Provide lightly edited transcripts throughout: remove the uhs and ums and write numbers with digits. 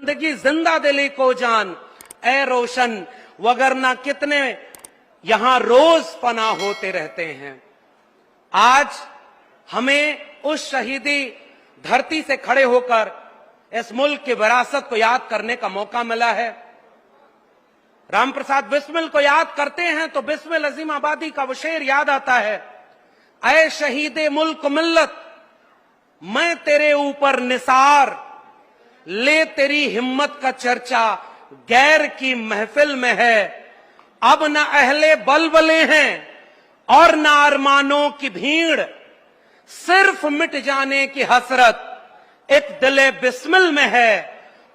जिंदगी जिंदा दिली को जान ए रोशन, वगरना कितने यहां रोज फना होते रहते हैं। आज हमें उस शहीदी धरती से खड़े होकर इस मुल्क की विरासत को याद करने का मौका मिला है। राम प्रसाद बिस्मिल को याद करते हैं तो बिस्मिल अजीम आबादी का वो शेर याद आता है, ऐ शहीदे मुल्क मिल्लत मैं तेरे ऊपर निसार, ले तेरी हिम्मत का चर्चा गैर की महफिल में है। अब न अहले बलबले हैं और न अरमानों की भीड़, सिर्फ मिट जाने की हसरत एक दिले बिस्मिल में है।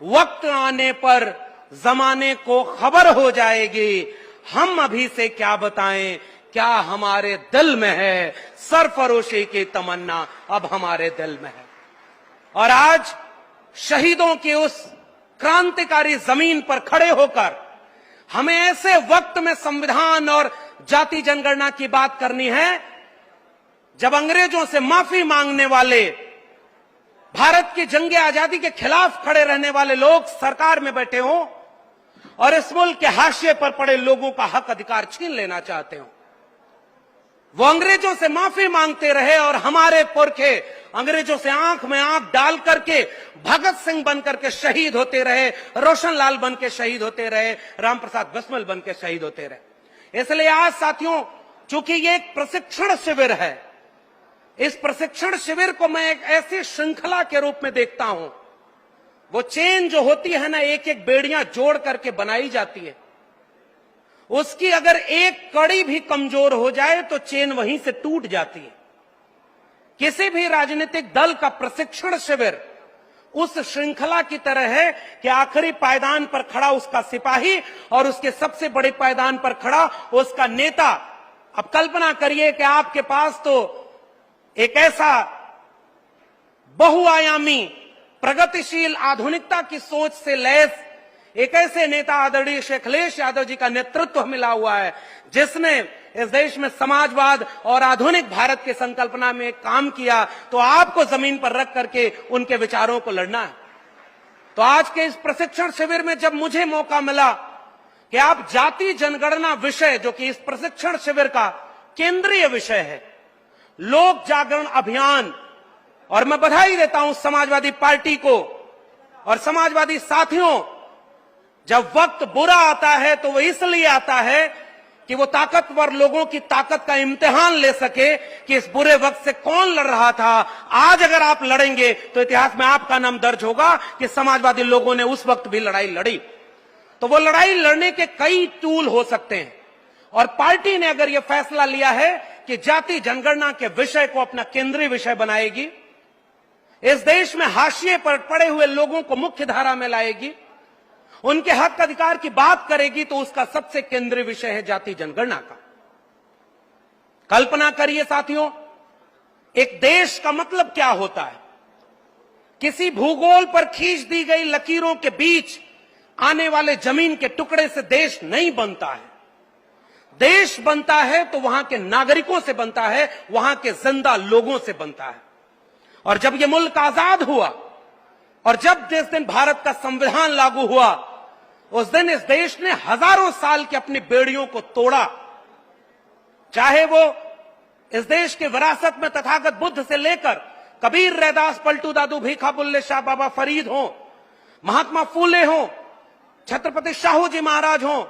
वक्त आने पर जमाने को खबर हो जाएगी, हम अभी से क्या बताएं क्या हमारे दिल में है। सरफरोशी की तमन्ना अब हमारे दिल में है। और आज शहीदों की उस क्रांतिकारी जमीन पर खड़े होकर हमें ऐसे वक्त में संविधान और जाति जनगणना की बात करनी है जब अंग्रेजों से माफी मांगने वाले, भारत की जंगे आजादी के खिलाफ खड़े रहने वाले लोग सरकार में बैठे हों और इस मुल्क के हाशिए पर पड़े लोगों का हक अधिकार छीन लेना चाहते हो। वो अंग्रेजों से माफी मांगते रहे और हमारे पुरखे अंग्रेजों से आंख में आंख डाल करके भगत सिंह बनकर के शहीद होते रहे, रोशन लाल बन के शहीद होते रहे, राम प्रसाद बिस्मिल बन के शहीद होते रहे। इसलिए आज साथियों, चूंकि ये एक प्रशिक्षण शिविर है, इस प्रशिक्षण शिविर को मैं एक ऐसी श्रृंखला के रूप में देखता हूं। वो चेन जो होती है ना, एक एक बेड़ियां जोड़ करके बनाई जाती है, उसकी अगर एक कड़ी भी कमजोर हो जाए तो चेन वहीं से टूट जाती है। किसी भी राजनीतिक दल का प्रशिक्षण शिविर उस श्रृंखला की तरह है कि आखिरी पायदान पर खड़ा उसका सिपाही और उसके सबसे बड़े पायदान पर खड़ा उसका नेता। अब कल्पना करिए कि आपके पास तो एक ऐसा बहुआयामी प्रगतिशील आधुनिकता की सोच से लैस एक ऐसे नेता आदरणीय शेख अखिलेश यादव जी का नेतृत्व मिला हुआ है, जिसने इस देश में समाजवाद और आधुनिक भारत की संकल्पना में काम किया। तो आपको जमीन पर रख करके उनके विचारों को लड़ना है। तो आज के इस प्रशिक्षण शिविर में जब मुझे मौका मिला कि आप जाति जनगणना विषय, जो कि इस प्रशिक्षण शिविर का केंद्रीय विषय है, लोक जागरण अभियान, और मैं बधाई देता हूं समाजवादी पार्टी को और समाजवादी साथियों, जब वक्त बुरा आता है तो वो इसलिए आता है कि वो ताकतवर लोगों की ताकत का इम्तिहान ले सके कि इस बुरे वक्त से कौन लड़ रहा था। आज अगर आप लड़ेंगे तो इतिहास में आपका नाम दर्ज होगा कि समाजवादी लोगों ने उस वक्त भी लड़ाई लड़ी। तो वो लड़ाई लड़ने के कई टूल हो सकते हैं और पार्टी ने अगर यह फैसला लिया है कि जाति जनगणना के विषय को अपना केंद्रीय विषय बनाएगी, इस देश में हाशिए पर पड़े हुए लोगों को मुख्य धारा में लाएगी, उनके हक अधिकार की बात करेगी, तो उसका सबसे केंद्रीय विषय है जाति जनगणना का। कल्पना करिए साथियों, एक देश का मतलब क्या होता है। किसी भूगोल पर खींच दी गई लकीरों के बीच आने वाले जमीन के टुकड़े से देश नहीं बनता है। देश बनता है तो वहां के नागरिकों से बनता है, वहां के जिंदा लोगों से बनता है। और जब यह मुल्क आजाद हुआ और जब जिस दिन भारत का संविधान लागू हुआ, उस दिन इस देश ने हजारों साल की अपनी बेड़ियों को तोड़ा। चाहे वो इस देश के विरासत में तथागत बुद्ध से लेकर कबीर, रैदास, पलटू दादू, भीखा बुल्ले शाह, बाबा फरीद हो, महात्मा फूले हो, छत्रपति शाहू जी महाराज हो,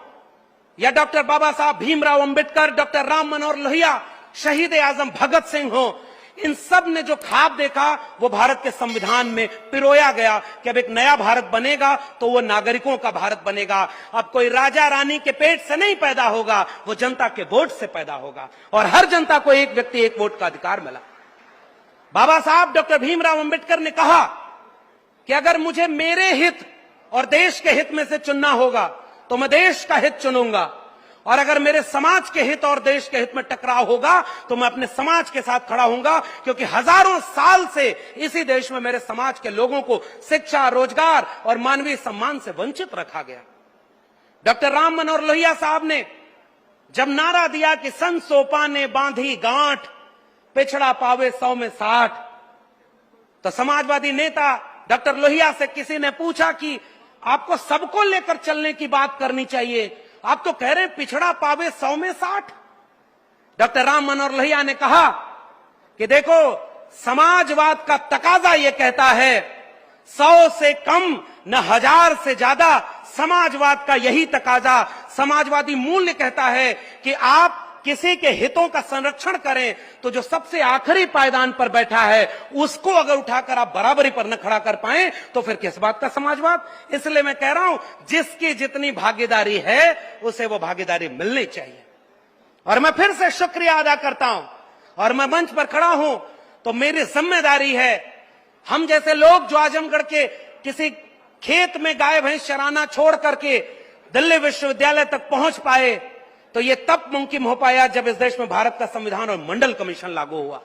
या डॉक्टर बाबा साहब भीमराव अंबेडकर, डॉक्टर राम मनोहर लोहिया, शहीद आजम भगत सिंह हो, इन सब ने जो ख्वाब देखा वो भारत के संविधान में पिरोया गया कि अब एक नया भारत बनेगा तो वो नागरिकों का भारत बनेगा। अब कोई राजा रानी के पेट से नहीं पैदा होगा, वो जनता के वोट से पैदा होगा और हर जनता को एक व्यक्ति एक वोट का अधिकार मिला। बाबा साहब डॉक्टर भीमराव अंबेडकर ने कहा कि अगर मुझे मेरे हित और देश के हित में से चुनना होगा तो मैं देश का हित चुनूंगा, और अगर मेरे समाज के हित और देश के हित में टकराव होगा तो मैं अपने समाज के साथ खड़ा हूंगा, क्योंकि हजारों साल से इसी देश में मेरे समाज के लोगों को शिक्षा, रोजगार और मानवीय सम्मान से वंचित रखा गया। डॉक्टर राम मनोहर लोहिया साहब ने जब नारा दिया कि सन सोपा ने बांधी गांठ, पिछड़ा पावे 100 में 60, तो समाजवादी नेता डॉक्टर लोहिया से किसी ने पूछा कि आपको सबको लेकर चलने की बात करनी चाहिए। आप तो कह रहे हैं पिछड़ा पावे 100 में 60। डॉक्टर राम मनोहर लोहिया ने कहा कि देखो समाजवाद का तकाजा यह कहता है 100 से कम न 1000 से ज्यादा। समाजवाद का यही तकाजा, समाजवादी मूल्य कहता है कि आप किसी के हितों का संरक्षण करें तो जो सबसे आखिरी पायदान पर बैठा है उसको अगर उठाकर आप बराबरी पर न खड़ा कर पाए तो फिर किस बात का समाजवाद। इसलिए मैं कह रहा हूं जिसकी जितनी भागीदारी है उसे वो भागीदारी मिलनी चाहिए। और मैं फिर से शुक्रिया अदा करता हूं और मैं मंच पर खड़ा हूं तो मेरी जिम्मेदारी है, हम जैसे लोग जो आजमगढ़ के किसी खेत में गाय भैंस चराना छोड़ करके दिल्ली विश्वविद्यालय तक पहुंच पाए तो ये तब मुमकिन हो पाया जब इस देश में भारत का संविधान और मंडल कमीशन लागू हुआ।